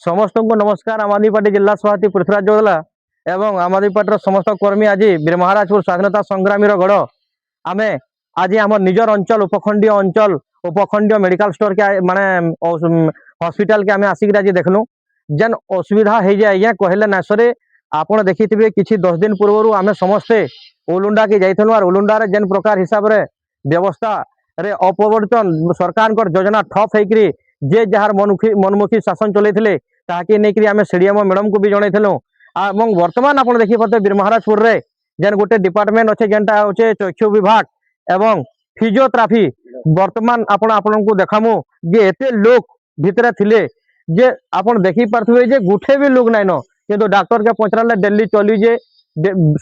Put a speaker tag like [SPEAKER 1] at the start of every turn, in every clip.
[SPEAKER 1] समस्त को नमस्कार। आम आदमी पार्टी जिला सभापति पृथ्वीराज जोगला एवं आम आदमी पार्टी समस्त कर्मी आज बीरमहाराजपुर स्वाधीनता संग्रामी गढ़ आम आज आम निजर अंचल उपखंडीय मेडिकल स्टोर के माने हॉस्पिटल के आम आसिक आज देखलु जेन असुविधा हो जाए आज्ञा कहले ना सरे। आपड़ देखि कि 10 दिन पूर्व आम समस्ते उलुंडा के जाइलु और उलुंडार जेन प्रकार हिसाब रे व्यवस्था रे अपवर्तन सरकार योजना ठप होकरी जे जार मनमुखी शासन चलते ताकि नहीं आम सीडीएम मैडम को भी जनइलु। वर्तमान आप देखिए पारे बीरमहाराजपुर रे जेन गोटे डिपार्टमेंट अच्छे जेनटा होचे चक्षु विभाग एवं फिजियोथेरापी वर्तमान आपण को देखामु जे एते लोग भितरे थिले जे आपण देखि पारथुबे जे गुठे भी लोग नाइन किंतु डॉक्टर के पचराले डेली चली जे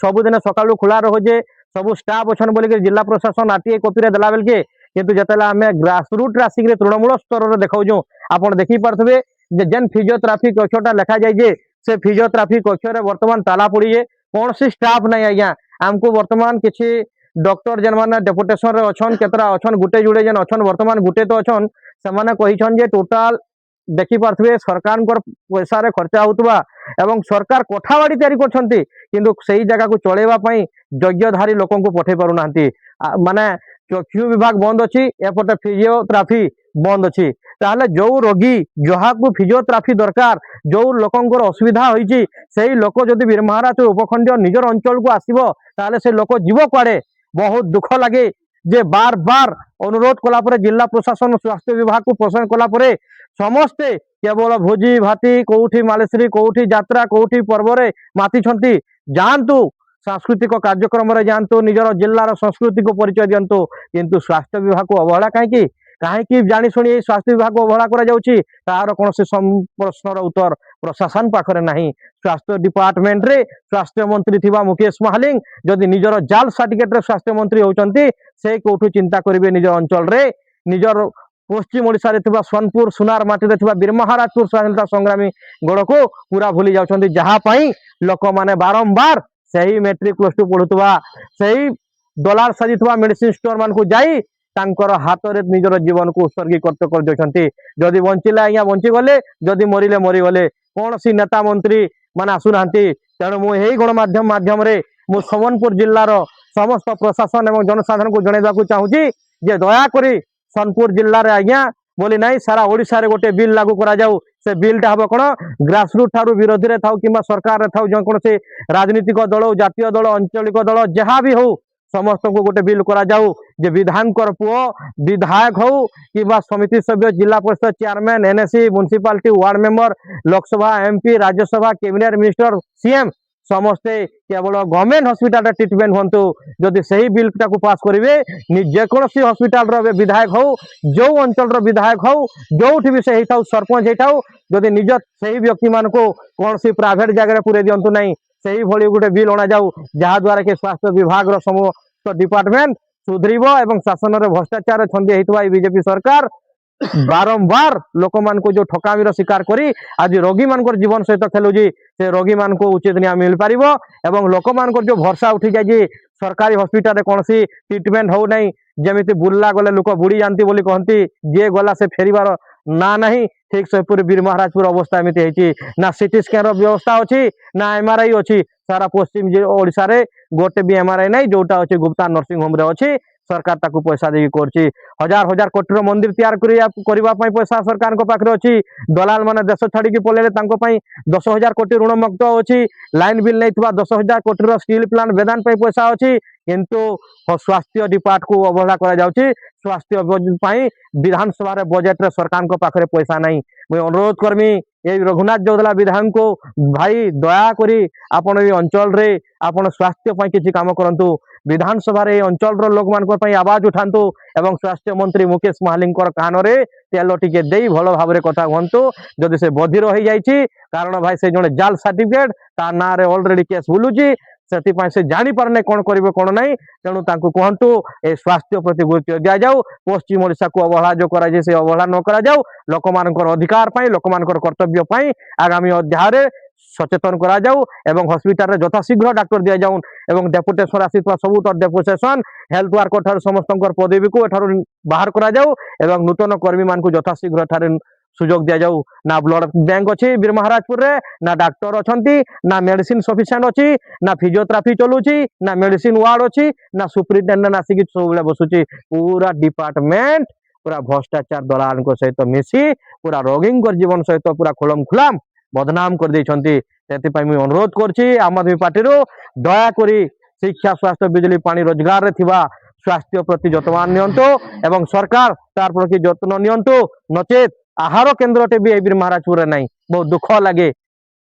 [SPEAKER 1] सबुदिन सकाळु खुला रहो जे सब स्टाफ अच्छन बोलिक जिला प्रशासन आरटीआई कॉपी रे देला बेलके किंतु जतले आम ग्रासरूट आसिक तृणमूल स्तर में देखाऊँ आप देखी पारे जेन फिजियोथेरापी कक्षटा लिखा जाए से फिजियोथेरापी कक्ष वर्तमान ताला पड़ी है कौन सी स्टाफ नहीं आज्ञा आमको वर्तमान किसी डॉक्टर जेन मैंने डेपुटेशन रे अच्छन केतरा अच्छन गुटे जुड़े जेन अच्छन वर्तमान गुटे तो अच्छन से टोटाल देखी पारे सरकार पैसा रे खर्चा होता एवं सरकार कोठाबाड़ी तैयारी करछंती किंतु सही जगह को चलेवाई योग्यधारी लोक को पठे पारु नांती माने चक्षु विभाग बंद अच्छी एपटे फिजियोथेरापी बंद अच्छी ताहले जो रोगी जहाँ को फिजियोथेरापी दरकार जो लोकंकर असुविधा होईची सही लोक जदि बीरमहाराज उपखंड निजर अंचल को आसीबो ताहले से लोक जीव कुआडे बहुत दुख लगे जे बार बार अनुरोध कला परे जिला प्रशासन स्वास्थ्य विभाग को पोषण कला परे समस्ते केवल भोजी भाती कोठी मालेश्री कोठी यात्रा कोठी पर्व रे माती छंती जानतु सांस्कृतिक कार्यक्रम रे जानतु निजर जिलार संस्कृति को परिचय दियंतु किंतु स्वास्थ्य विभाग को अवहेला कहीं कहीं जानी शुणी स्वास्थ्य विभाग को अवहेला करा जाउची तार कौन से प्रश्नर उत्तर प्रशासन पाखरे नहीं। स्वास्थ्य डिपार्टमेंट रे स्वास्थ्य मंत्री थिबा मुकेश महालिंग जदि निजर जाल सर्टिफिकेट रे स्वास्थ्य मंत्री होचंती से कोठु चिंता करिवे निजर अंचल रे निजर पश्चिम ओडिशा रे थिबा सोनपुर सुनार माटी रे थिबा बीरमहाराजपुर स्वाधीनता संग्रामी गड़ को पूरा भूली जाउछंती जहाँ पई लोक माने बारंबार सही मैट्रिक प्लस टू पढ़ुवा सही डॉलर साजिथुवा मेडिसिन स्टोर मान को जाई तांकर हाथ रे निजर जीवन को उत्सर्गीकृत कर देछंती जदि बंचिला आज्ञा बंची गले जदि मरिले मरी गले कौन सी नेता मंत्री माने आसुनांती तेणु मु एही गणमाध्यम माध्यम रे मु सोनपुर जिल्लार समस्त प्रशासन एवं जनसाधारण को जणाइबाकू चाहूची जे दया करी सोनपुर जिल्ला रे आज्ञा बोली नहीं सारा ओडिशा रे गोटे बिल लागू करा जाऊ से बिलटा हम कौन ग्रासरूट ठारू विरोधी रे थाउ किंबा सरकार रे थाउ जो कौन से राजनीतिक दल जातीय दल अंचलिक दल जहाँ भी हो समस्त को गोटे बिल करा जाऊ जे विधान कर पुओ विधायक हो कि समिति सभ्य जिला परिषद chairman NSC municipality ward member Lok Sabha MP Rajya Sabha cabinet minister CM समस्ते केवल गवर्नमेंट हॉस्पिटल ट्रिटमेंट हंतु जदि सही बिल को पास करेंगे जेकोसी हॉस्पिटल विधायक हो जो अंचल विधायक हो जो भी से सरपंच होता जदि निज सही व्यक्ति मान को कौन सी प्राइवेट जगह पूरे दिंतु नहीं सही भली गोटे बिल अणा जाऊ जहाँ द्वारा कि स्वास्थ्य विभाग समस्त डिपार्टमेंट सुधरीब एवं शासन में भ्रष्टाचार छंदी होता बीजेपी सरकार बारंबार लोक मान को जो ठकामीर शिकार करी आज रोगी मान जीवन सहित खेलुजी से रोगी मान को उचित न्याय मिल पार एवं लोक मान जो भरसा उठी जाए सरकारी हॉस्पिटल कौन सी ट्रिटमेंट हो नहीं जमी बुल्ला गले लोक बुड़ी जाती बोली कहती जे गला से फेरबार ना नहीं ठीक से पूरे बीरमहाराजपुर अवस्था एमती ना सीटी स्कैन व्यवस्था अच्छी ना एमआरआई अच्छी सारा पश्चिम ओडिशा रे गोटे भी एमआरआई नहीं जोटा अच्छे गुप्ता नर्सिंग होम रे अच्छी सरकार ताकू पैसा देकी करछि हजार हजार कोटी मंदिर तैयार करबा पैसा सरकार को पाखरे अच्छी दलाल माने देश छाड़ी की पलेले तांको पई 10,000 कोटी ऋण मुक्त अच्छी लाइन बिल नहीं 10,000 कोटी स्टील प्लांट वेदांत पैसा अच्छी किंतु स्वास्थ्य डिपार्ट को अवहेला करा जाउछि स्वास्थ्य विधानसभा रे बजेट रे सरकार को पाखरे पैसा नहीं। मुझे अनुरोध करमी ये रघुनाथ जोगला विधायक को भाई दया करी आपण ये अंचल रे आपण स्वास्थ्य पई किछि काम करंतु विधानसभा रे अंचल रो लोक मान को आवाज उठांतु एवं स्वास्थ्य मंत्री मुकेश महालिंकर कान रे तेल टिके देई भलो भाव रे कथा हंतु जदि से बधिर हो जाइछि कारण भाई से जने जाल सर्टिफिकेट ता ना रे ऑलरेडी केस बुलुची से जानी पारने कौन करेंगे कौन नहीं तेणु कहतु ए स्वास्थ्य प्रति गुरुत्व दि जाऊ पश्चिम ओडिशा को अवहेला जो कराए से अवहेला न करा जाऊ लोक मानकर अधिकार पाई लोक मानकर कर्तव्य पाई आगामी अध्याय सचेतन करा जाऊ एवं हॉस्पिटल रे यथाशीघ्र डॉक्टर दि जाऊ एवं डेपुटेशन आसीथवा सबु डेपुटेशन हेल्थ वर्कर ठार समस्त पदवी को एठार बाहर करा जाऊ एवं नूतन कर्मी मान को यथाशीघ्र ठारे ସୁଯୋଗ ଦିଆଯାଉ। ନା ବ୍ଲଡ ବ୍ୟାଙ୍କ ଅଛି ବୀର ମହାରାଜପୁରରେ, ନା ଡାକ୍ତର ଅଛନ୍ତି, ନା ମେଡିସିନ ସଫିସିଏଣ୍ଟ ଅଛି, ନା ଫିଜିଓଥେରାପି ଚଲୁଛି, ନା ମେଡିସିନ ୱାର୍ଡ ଅଛି, ନା ସୁପରିଟେଣ୍ଡେଣ୍ଟ ଆସିକି ସବୁବେଳେ ବସୁଛି। ପୁରା ଡିପାର୍ଟମେଣ୍ଟ ପୁରା ଭ୍ରଷ୍ଟାଚାର ଦଲାଲଙ୍କ ସହିତ ମିଶି ପୁରା ରୋଗୀଙ୍କ ଜୀବନ ସହିତ ପୁରା ଖୋଲମ ଖୁଲାମ ବଦନାମ କରିଦେଇଛନ୍ତି। ସେଥିପାଇଁ ମୁଁ ଅନୁରୋଧ କରୁଛି ଆम ଆଦମୀ ପାର୍ଟିରୁ ଦୟାକରି ଶିକ୍ଷା ସ୍ୱାସ୍ଥ୍ୟ ବିଜୁଳି ପାଣି ରୋଜଗାରରେ ଥିବା ସ୍ୱାସ୍ଥ୍ୟ ପ୍ରତି ଯତ୍ନବାନ ନିଅନ୍ତୁ ଏବଂ ସରକାର ତାର ପ୍ରତି ଯତ୍ନ ନିଅନ୍ତୁ। ନଚେତ ଆହାର କେନ୍ଦ୍ରଟେ ବି ଏ ବୀର ମହାରାଜପୁରରେ ନାହିଁ। ବହୁତ ଦୁଃଖ ଲାଗେ।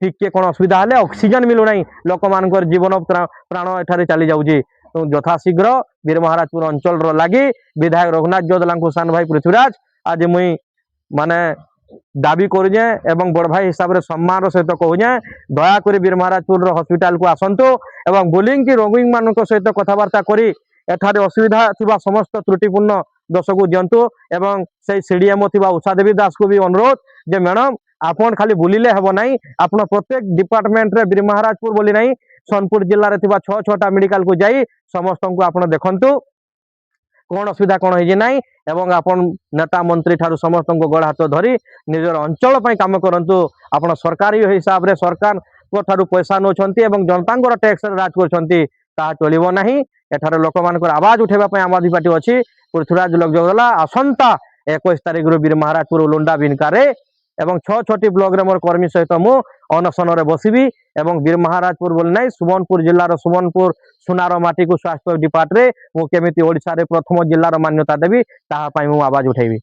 [SPEAKER 1] ଟିକେ କ'ଣ ଅସୁବିଧା ହେଲେ ଅକ୍ସିଜେନ ମିଳୁନାହିଁ, ଲୋକମାନଙ୍କର ଜୀବନ ପ୍ରାଣ ଏଠାରେ ଚାଲି ଯାଉଛି। ଯଥାଶୀଘ୍ର ବୀର ମହାରାଜପୁର ଅଞ୍ଚଳର ଲାଗି ବିଧାୟକ ରଘୁନାଥ ଜଦଲାଙ୍କୁ ସାନ ଭାଇ ପୃଥ୍ୱୀରାଜ ଆଜି ମୁଇଁ ମାନେ ଦାବି କରୁଛେ ଏବଂ ବଡ଼ ଭାଇ ହିସାବରେ ସମ୍ମାନର ସହିତ କହୁଛେ, ଦୟାକରି ବୀର ମହାରାଜପୁର ହସ୍ପିଟାଲକୁ ଆସନ୍ତୁ ଏବଂ ବୁଲିଂକି ରୋଗୀମାନଙ୍କ ସହିତ କଥାବାର୍ତ୍ତା କରି ଏଠାରେ ଅସୁବିଧା ଥିବା ସମସ୍ତ ତ୍ରୁଟିପୂର୍ଣ୍ଣ ଦୋଷକୁ ଦିଅନ୍ତୁ। ଏବଂ ସେଇ ସିଡିଏମଓ ଥିବା ଉଷା ଦେବୀ ଦାସକୁ ବି ଅନୁରୋଧ ଯେ ମ୍ୟାଡ଼ାମ ଆପଣ ଖାଲି ବୁଲିଲେ ହେବ ନାହିଁ, ଆପଣ ପ୍ରତ୍ୟେକ ଡିପାର୍ଟମେଣ୍ଟରେ ବୀର ମହାରାଜପୁର ବୋଲି ନାହିଁ ସୋନପୁର ଜିଲ୍ଲାରେ ଥିବା 6ଟା ମେଡିକାଲକୁ ଯାଇ ସମସ୍ତଙ୍କୁ ଆପଣ ଦେଖନ୍ତୁ କ'ଣ ଅସୁବିଧା କ'ଣ ହେଇଛି ନାହିଁ ଏବଂ ଆପଣ ନେତା ମନ୍ତ୍ରୀ ଠାରୁ ସମସ୍ତଙ୍କୁ ଗୋଡ଼ ହାତ ଧରି ନିଜର ଅଞ୍ଚଳ ପାଇଁ କାମ କରନ୍ତୁ। ଆପଣ ସରକାରୀ ହିସାବରେ ସରକାରଙ୍କ ଠାରୁ ପଇସା ନେଉଛନ୍ତି ଏବଂ ଜନତାଙ୍କର ଟ୍ୟାକ୍ସରେ ରାଜ କରୁଛନ୍ତି, ତାହା ଚଳିବ ନାହିଁ। ଏଠାରେ ଲୋକମାନଙ୍କର ଆବାଜ ଉଠାଇବା ପାଇଁ ଆମ ଆଦମୀ ପାର୍ଟି ଅଛି। ପୃଥ୍ୱୀରାଜ ଜଗଲା ଆସନ୍ତା 21 ତାରିଖରୁ ବୀର ମହାରାଜପୁର ଲୁଣ୍ଡା ବିନକାରେ ଏବଂ 6ଟି ବ୍ଲକରେ ମୋର କର୍ମୀ ସହିତ ମୁଁ ଅନଶନରେ ବସିବି ଏବଂ ବୀର ମହାରାଜପୁର ବୋଲି ନାହିଁ ସୁବର୍ଣ୍ଣପୁର ଜିଲ୍ଲାର ସୁବର୍ଣ୍ଣପୁର ସୁନାର ମାଟିକୁ ସ୍ୱାସ୍ଥ୍ୟ ଡିପାର୍ଟରେ ମୁଁ କେମିତି ଓଡ଼ିଶାରେ ପ୍ରଥମ ଜିଲ୍ଲାର ମାନ୍ୟତା ଦେବି ତାହା ପାଇଁ ମୁଁ ଆବାଜ ଉଠାଇବି।